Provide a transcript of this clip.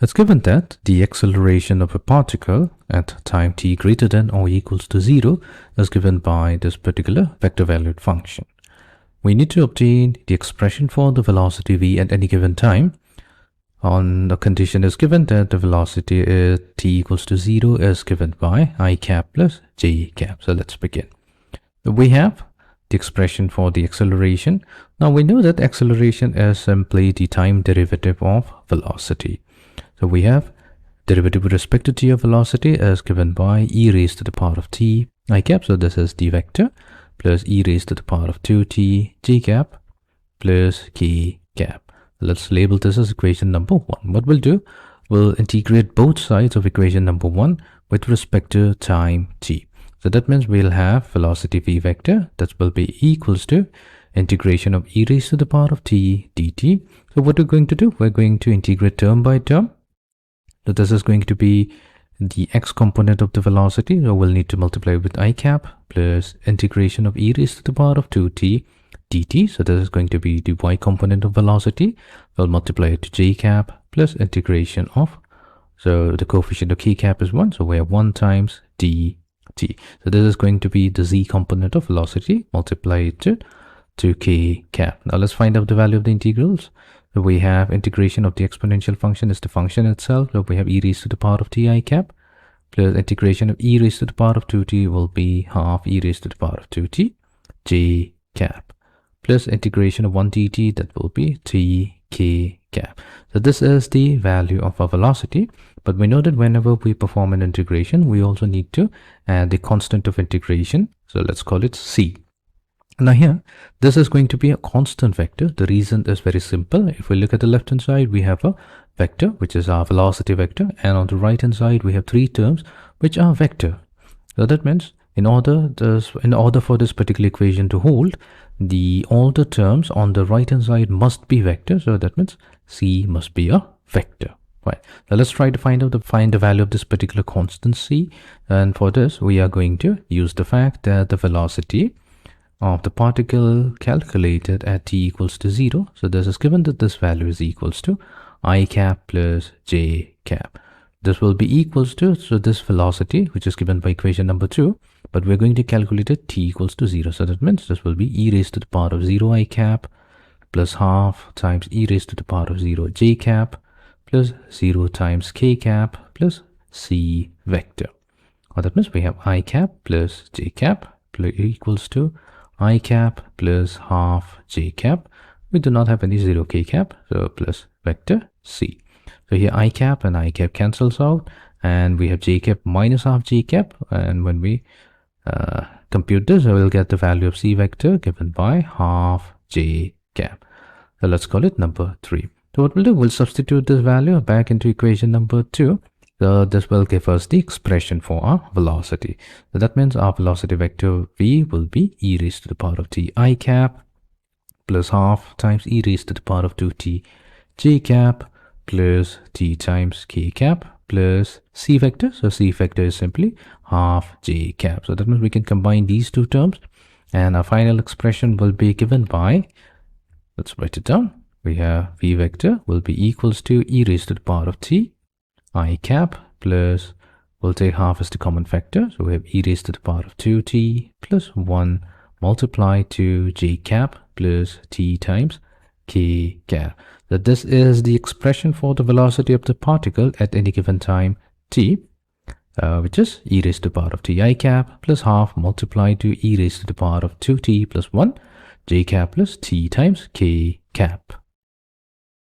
It's given that the acceleration of a particle at time t greater than or equals to 0 is given by this particular vector valued function. We need to obtain the expression for the velocity v at any given time. On the condition is given that the velocity at t equals to 0 is given by I cap plus j cap. So let's begin. We have the expression for the acceleration. Now we know that acceleration is simply the time derivative of velocity. So we have derivative with respect to t of velocity is given by e raised to the power of t I cap. So this is the vector plus e raised to the power of 2t j cap plus k cap. Let's label this as equation number 1. What we'll do, we'll integrate both sides of equation number 1 with respect to time t. So that means we'll have velocity v vector that will be equals to integration of e raised to the power of t dt. So what we're going to do, we're going to integrate term by term. So this is going to be the x component of the velocity. So we'll need to multiply with I cap plus integration of e raised to the power of 2t dt. So this is going to be the y component of velocity. We'll multiply it to j cap plus integration of, so the coefficient of k cap is 1. So we have 1 times dt. So this is going to be the z component of velocity multiplied to k cap. Now let's find out the value of the integrals. So we have integration of the exponential function is the function itself. So we have e raised to the power of t I cap plus integration of e raised to the power of 2t will be half e raised to the power of 2t j cap plus integration of 1 dt, that will be t k cap. So this is the value of our velocity, but we know that whenever we perform an integration, we also need to add the constant of integration. So let's call it c. Now here, this is going to be a constant vector. The reason is very simple. If we look at the left hand side, we have a vector, which is our velocity vector. And on the right hand side, we have 3 terms, which are vector. So that means in order for this particular equation to hold, all the terms on the right hand side must be vector. So that means c must be a vector. Right. Now let's try to find the value of this particular constant c. And for this, we are going to use the fact that the velocity of the particle calculated at t equals to 0. So this is given that this value is equals to I cap plus j cap. This will be equals to, so this velocity, which is given by equation number 2, but we're going to calculate it t equals to 0. So that means this will be e raised to the power of 0 I cap plus half times e raised to the power of 0 j cap plus 0 times k cap plus c vector. Or that means we have I cap plus j cap equals to I cap plus half j cap. We do not have any 0 k cap, so plus vector c. So here I cap and I cap cancels out, and we have j cap minus half j cap. And when we compute this, we will get the value of c vector given by half j cap. So let's call it number 3. So what we'll do, we'll substitute this value back into equation number 2. So this will give us the expression for our velocity. So that means our velocity vector v will be e raised to the power of t I cap plus half times e raised to the power of 2t j cap plus t times k cap plus c vector. So c vector is simply half j cap. So that means we can combine these two terms, and our final expression will be given by, let's write it down. We have v vector will be equals to e raised to the power of t I cap plus, we'll take half as the common factor. So we have e raised to the power of 2t plus 1 multiplied to j cap plus t times k cap. So this is the expression for the velocity of the particle at any given time t, which is e raised to the power of t I cap plus half multiplied to e raised to the power of 2t plus 1 j cap plus t times k cap.